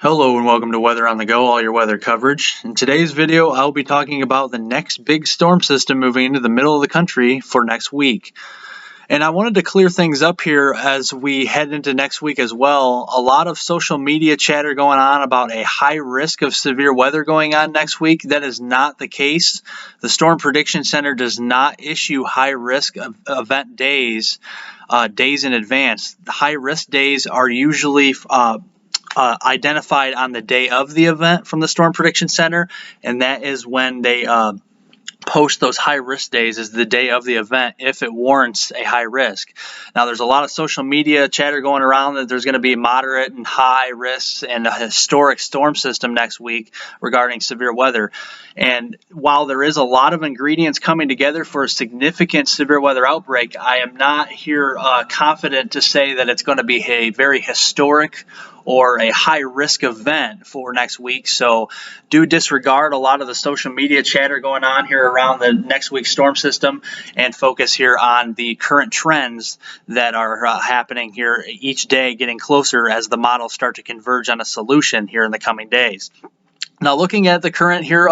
Hello and welcome to Weather on the Go, all your weather coverage. In today's video, I'll be talking about the next big storm system moving into the middle of the country for next week. And I wanted to clear things up here as we head into next week as well. A lot of social media chatter going on about a high risk of severe weather going on next week. That is not the case. The Storm Prediction Center does not issue high risk event days in advance. The high risk days are usually identified on the day of the event from the Storm Prediction Center, and that is when they post those high risk days as the day of the event if it warrants a high risk. Now, there's a lot of social media chatter going around that there's going to be moderate and high risks and a historic storm system next week regarding severe weather. And while there is a lot of ingredients coming together for a significant severe weather outbreak, I am not here confident to say that it's going to be a very historic or a high risk event for next week. So do disregard a lot of the social media chatter going on here around the next week's storm system and focus here on the current trends that are happening here each day, getting closer as the models start to converge on a solution here in the coming days. Now, looking at the current here,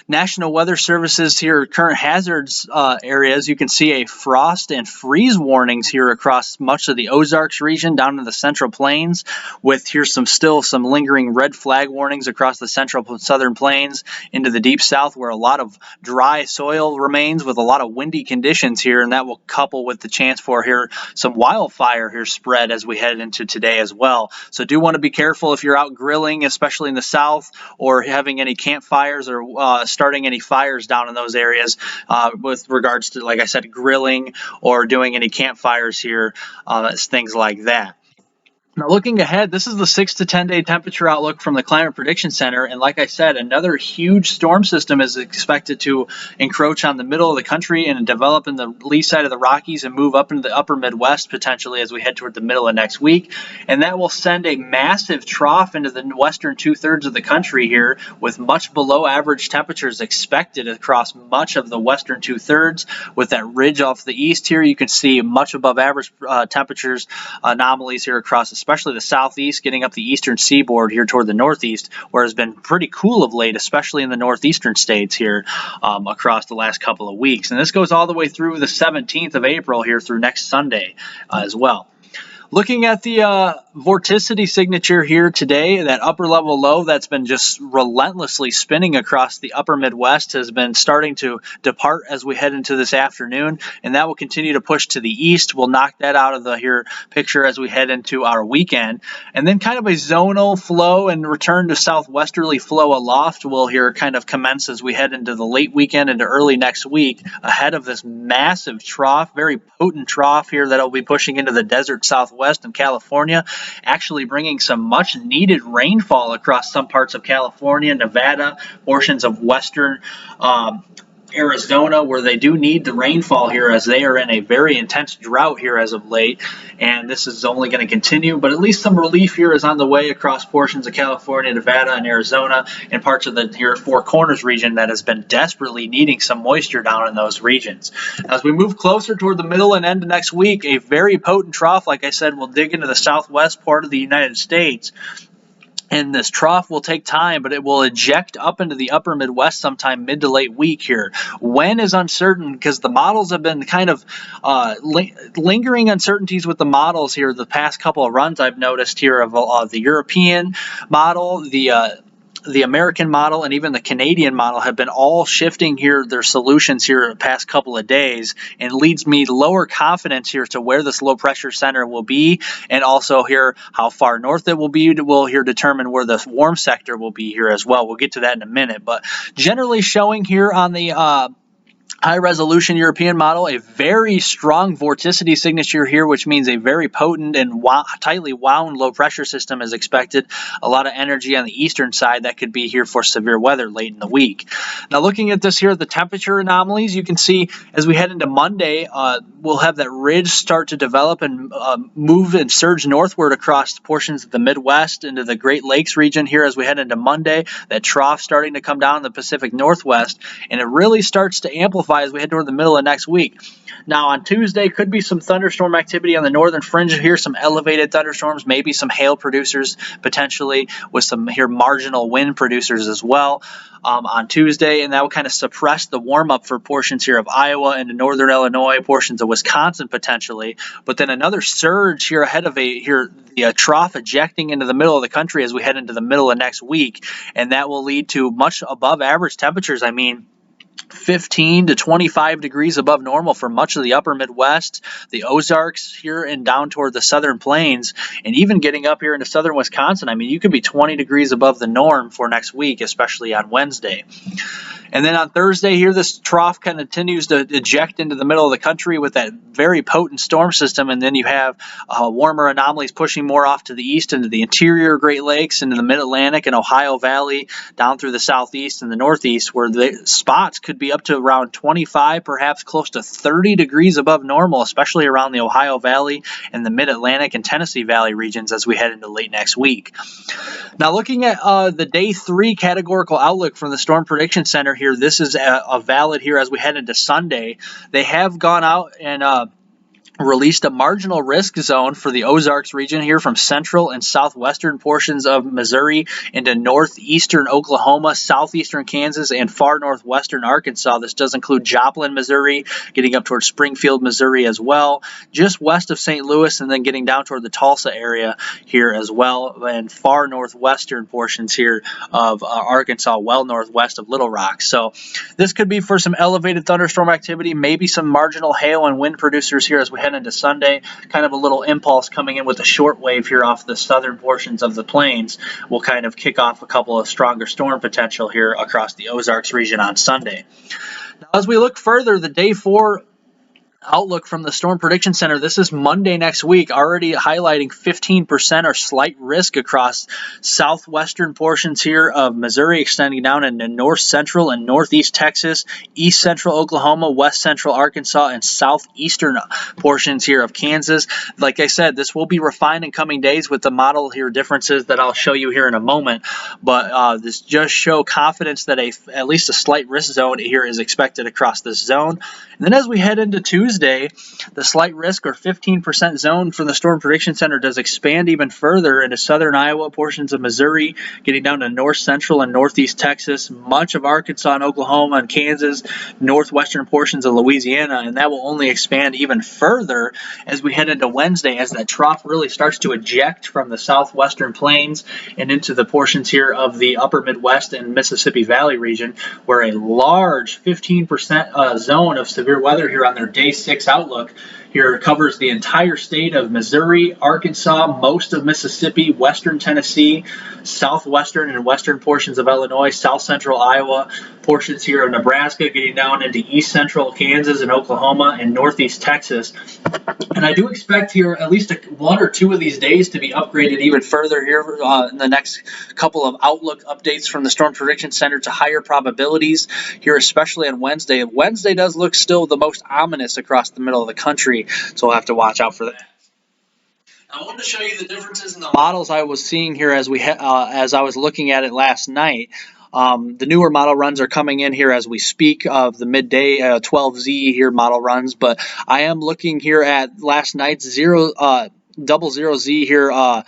National Weather Service's here current hazards areas, you can see a frost and freeze warnings here across much of the Ozarks region down in the Central Plains, with here still some lingering red flag warnings across the Central and Southern Plains into the Deep South, where a lot of dry soil remains with a lot of windy conditions here, and that will couple with the chance for here some wildfire here spread as we head into today as well. So do want to be careful if you're out grilling, especially in the South, or having any campfires or starting any fires down in those areas with regards to, like I said, grilling or doing any campfires here, things like that. Now, looking ahead, this is the 6 to 10 day temperature outlook from the Climate Prediction Center. And like I said, another huge storm system is expected to encroach on the middle of the country and develop in the lee side of the Rockies and move up into the upper Midwest potentially as we head toward the middle of next week. And that will send a massive trough into the western 2/3 of the country here, with much below average temperatures expected across much of the western 2/3. With that ridge off the east here, you can see much above average temperatures anomalies here across especially the southeast, getting up the eastern seaboard here toward the northeast, where it's been pretty cool of late, especially in the northeastern states here across the last couple of weeks. And this goes all the way through the 17th of April here through next Sunday as well. Looking at the vorticity signature here today, that upper level low that's been just relentlessly spinning across the upper Midwest has been starting to depart as we head into this afternoon, and that will continue to push to the east. We'll knock that out of the here picture as we head into our weekend. And then kind of a zonal flow and return to southwesterly flow aloft will here kind of commence as we head into the late weekend into early next week, ahead of this massive trough, very potent trough here that'll be pushing into the desert southwest and California, actually bringing some much needed rainfall across some parts of California, Nevada, portions of western Arizona, where they do need the rainfall here as they are in a very intense drought here as of late, and this is only going to continue, but at least some relief here is on the way across portions of California, Nevada, and Arizona, and parts of the here Four Corners region that has been desperately needing some moisture down in those regions. As we move closer toward the middle and end of next week, a very potent trough, like I said, will dig into the southwest part of the United States. And this trough will take time, but it will eject up into the upper Midwest sometime mid to late week here. When is uncertain, because the models have been kind of lingering uncertainties with the models here the past couple of runs I've noticed here of the European model, the American model, and even the Canadian model have been all shifting here their solutions here the past couple of days, and leads me to lower confidence here to where this low pressure center will be, and also here how far north it will be will here determine where the warm sector will be here as well. We'll get to that in a minute, but generally showing here on the high-resolution European model, a very strong vorticity signature here, which means a very potent and tightly wound low-pressure system is expected. A lot of energy on the eastern side that could be here for severe weather late in the week. Now, looking at this here, the temperature anomalies, you can see as we head into Monday, we'll have that ridge start to develop and move and surge northward across portions of the Midwest into the Great Lakes region here as we head into Monday. That trough starting to come down in the Pacific Northwest, and it really starts to amplify intensify as we head toward the middle of next week. Now on Tuesday could be some thunderstorm activity on the northern fringe here, some elevated thunderstorms, maybe some hail producers potentially, with some here marginal wind producers as well on Tuesday, and that will kind of suppress the warm up for portions here of Iowa and northern Illinois, portions of Wisconsin potentially. But then another surge here ahead of the trough ejecting into the middle of the country as we head into the middle of next week, and that will lead to much above average temperatures. I mean, 15 to 25 degrees above normal for much of the upper Midwest, the Ozarks here and down toward the southern plains, and even getting up here into southern Wisconsin. I mean, you could be 20 degrees above the norm for next week, especially on Wednesday. And then on Thursday here, this trough kind of continues to eject into the middle of the country with that very potent storm system. And then you have warmer anomalies pushing more off to the east into the interior Great Lakes, into the Mid-Atlantic and Ohio Valley, down through the southeast and the northeast, where the spots could be up to around 25, perhaps close to 30 degrees above normal, especially around the Ohio Valley and the Mid-Atlantic and Tennessee Valley regions as we head into late next week. Now, looking at the day 3 categorical outlook from the Storm Prediction Center here, this is a valid here as we head into Sunday. They have gone out and released a marginal risk zone for the Ozarks region here from central and southwestern portions of Missouri into northeastern Oklahoma, southeastern Kansas, and far northwestern Arkansas. This does include Joplin, Missouri, getting up towards Springfield, Missouri as well, just west of St. Louis, and then getting down toward the Tulsa area here as well, and far northwestern portions here of Arkansas, well northwest of Little Rock. So this could be for some elevated thunderstorm activity, maybe some marginal hail and wind producers here as we head into Sunday. Kind of a little impulse coming in with a short wave here off the southern portions of the plains will kind of kick off a couple of stronger storm potential here across the Ozarks region on Sunday. Now, as we look further, the day 4 outlook from the Storm Prediction Center, this is Monday next week, already highlighting 15% or slight risk across southwestern portions here of Missouri, extending down into north central and northeast Texas, east central Oklahoma, west central Arkansas, and southeastern portions here of Kansas. Like I said, this will be refined in coming days with the model here differences that I'll show you here in a moment, but this just show confidence that at least a slight risk zone here is expected across this zone. And then as we head into Tuesday, the slight risk or 15% zone from the Storm Prediction Center does expand even further into southern Iowa, portions of Missouri, getting down to north central and northeast Texas, much of Arkansas and Oklahoma and Kansas, northwestern portions of Louisiana, and that will only expand even further as we head into Wednesday, as that trough really starts to eject from the southwestern plains and into the portions here of the upper Midwest and Mississippi Valley region, where a large 15% zone of severe weather here on their day 6 outlook here covers the entire state of Missouri, Arkansas, most of Mississippi, western Tennessee, southwestern and western portions of Illinois, south central Iowa, portions here of Nebraska, getting down into east central Kansas and Oklahoma, and northeast Texas. And I do expect here at least 1 or 2 of these days to be upgraded even further here in the next couple of outlook updates from the Storm Prediction Center to higher probabilities here, especially on Wednesday. Wednesday does look still the most ominous across the middle of the country, so we'll have to watch out for that. I wanted to show you the differences in the models I was seeing here as I was looking at it last night. The newer model runs are coming in here as we speak of the midday 12Z here model runs, but I am looking here at last night's 00Z here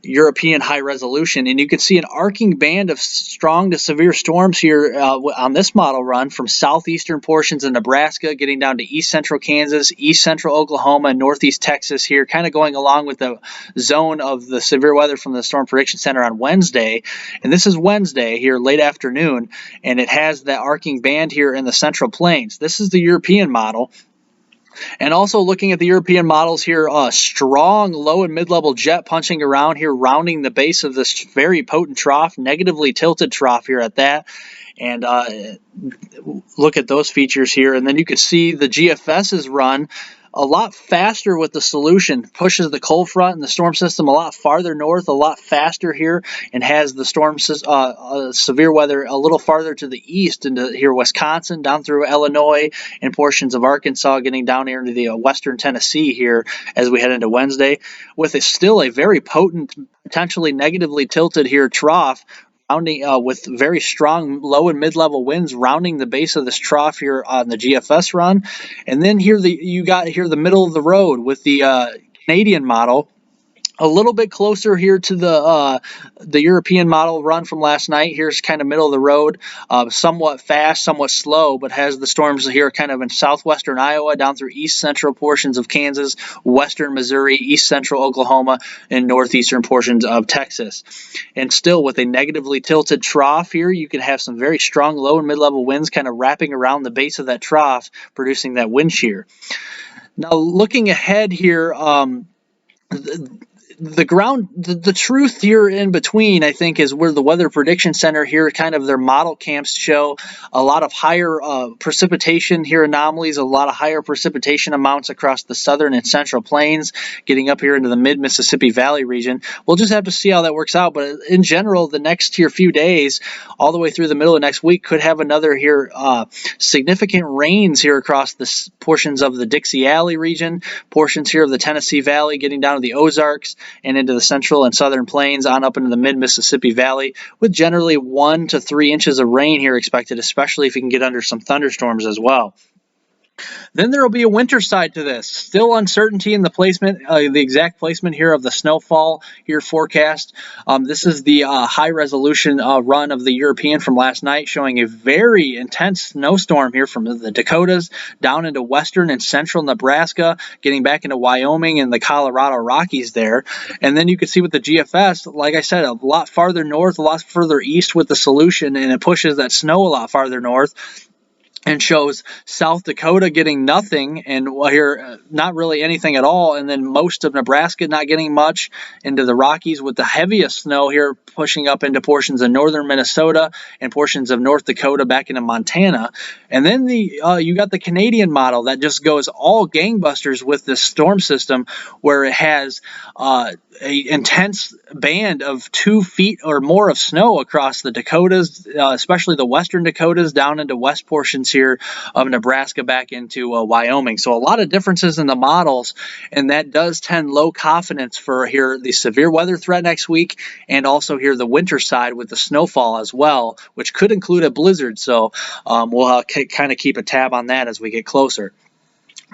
European high resolution, and you can see an arcing band of strong to severe storms here on this model run from southeastern portions of Nebraska getting down to east central Kansas, east central Oklahoma, and northeast Texas here, kind of going along with the zone of the severe weather from the Storm Prediction Center on Wednesday. And this is Wednesday here late afternoon, and it has that arcing band here in the central plains. This is the European model. And also looking at the European models here, strong low and mid-level jet punching around here, rounding the base of this very potent trough, negatively tilted trough here at that. And look at those features here. And then you can see the GFS's run a lot faster with the solution, pushes the cold front and the storm system a lot farther north, a lot faster here, and has the storm severe weather a little farther to the east into here Wisconsin, down through Illinois, and portions of Arkansas, getting down here into the western Tennessee here as we head into Wednesday, with still a very potent, potentially negatively tilted here trough rounding with very strong low and mid-level winds rounding the base of this trough here on the GFS run. And then here you got here the middle of the road with the Canadian model, a little bit closer here to the European model run from last night. Here's kind of middle of the road, somewhat fast, somewhat slow, but has the storms here kind of in southwestern Iowa, down through east central portions of Kansas, western Missouri, east central Oklahoma, and northeastern portions of Texas. And still with a negatively tilted trough here, you can have some very strong low and mid-level winds kind of wrapping around the base of that trough, producing that wind shear. Now looking ahead here, the truth here in between, I think, is where the Weather Prediction Center here, kind of their model camps show a lot of higher precipitation here, anomalies, a lot of higher precipitation amounts across the southern and central plains, getting up here into the mid-Mississippi Valley region. We'll just have to see how that works out, but in general, the next here few days, all the way through the middle of next week, could have another here significant rains here across the portions of the Dixie Alley region, portions here of the Tennessee Valley, getting down to the Ozarks, and into the central and southern plains on up into the mid-Mississippi Valley, with generally 1 to 3 inches of rain here expected, especially if you can get under some thunderstorms as well. Then there will be a winter side to this. Still uncertainty in the placement, the exact placement here of the snowfall here forecast. This is the high resolution run of the European from last night, showing a very intense snowstorm here from the Dakotas down into western and central Nebraska, getting back into Wyoming and the Colorado Rockies there. And then you can see with the GFS, like I said, a lot farther north, a lot further east with the solution, and it pushes that snow a lot farther north, and shows South Dakota getting nothing, and here not really anything at all, and then most of Nebraska not getting much, into the Rockies with the heaviest snow here pushing up into portions of northern Minnesota and portions of North Dakota back into Montana. And then you got the Canadian model that just goes all gangbusters with this storm system, where it has a intense band of 2 feet or more of snow across the Dakotas, especially the western Dakotas, down into west portions here of Nebraska back into Wyoming. So a lot of differences in the models, and that does tend low confidence for here the severe weather threat next week, and also here the winter side with the snowfall as well, which could include a blizzard. So we'll kind of keep a tab on that as we get closer.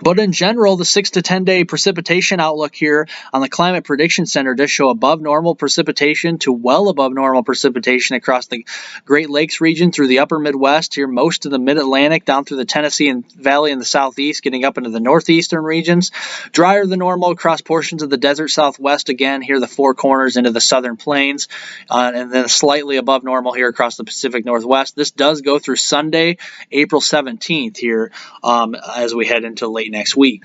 But in general, the 6 to 10 day precipitation outlook here on the Climate Prediction Center does show above normal precipitation to well above normal precipitation across the Great Lakes region through the upper Midwest, here most of the Mid-Atlantic down through the Tennessee and Valley in the southeast, getting up into the northeastern regions. Drier than normal across portions of the desert southwest, again here the Four Corners into the southern plains, and then slightly above normal here across the Pacific Northwest. This does go through Sunday, April 17th here as we head into late next week.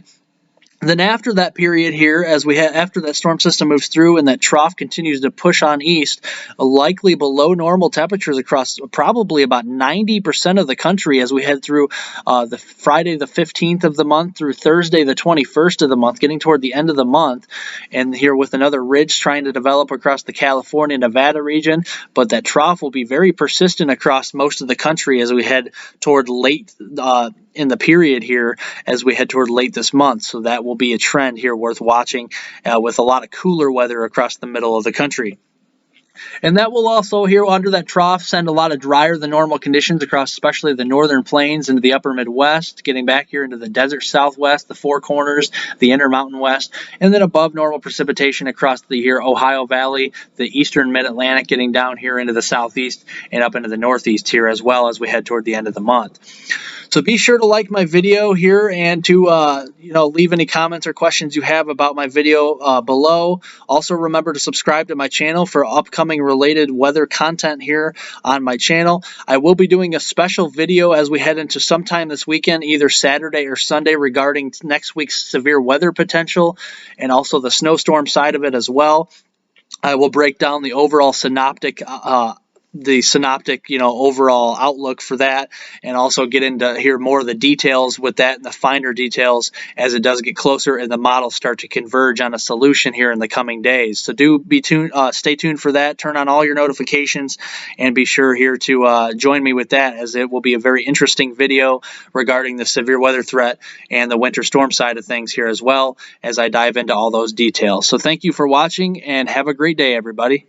Then after that period here, after that storm system moves through and that trough continues to push on east, likely below normal temperatures across probably about 90% of the country as we head through the Friday the 15th of the month through Thursday the 21st of the month, getting toward the end of the month, and here with another ridge trying to develop across the California, Nevada region, but that trough will be very persistent across most of the country as we head toward late in the period here as we head toward late this month. So that will be a trend here worth watching with a lot of cooler weather across the middle of the country. And that will also, here under that trough, send a lot of drier than normal conditions across especially the northern plains into the upper Midwest, getting back here into the desert southwest, the Four Corners, the Intermountain West, and then above normal precipitation across the here Ohio Valley, the eastern Mid-Atlantic, getting down here into the southeast and up into the northeast here as well as we head toward the end of the month. So be sure to like my video here and to leave any comments or questions you have about my video below. Also remember to subscribe to my channel for upcoming related weather content here on my channel. I will be doing a special video as we head into sometime this weekend, either Saturday or Sunday, regarding next week's severe weather potential and also the snowstorm side of it as well. I will break down the overall synoptic overall outlook for that, and also get into here more of the details with that and the finer details as it does get closer and the models start to converge on a solution here in the coming days. So do stay tuned for that. Turn on all your notifications and be sure here to join me with that, as it will be a very interesting video regarding the severe weather threat and the winter storm side of things here as well as I dive into all those details. So thank you for watching and have a great day, everybody.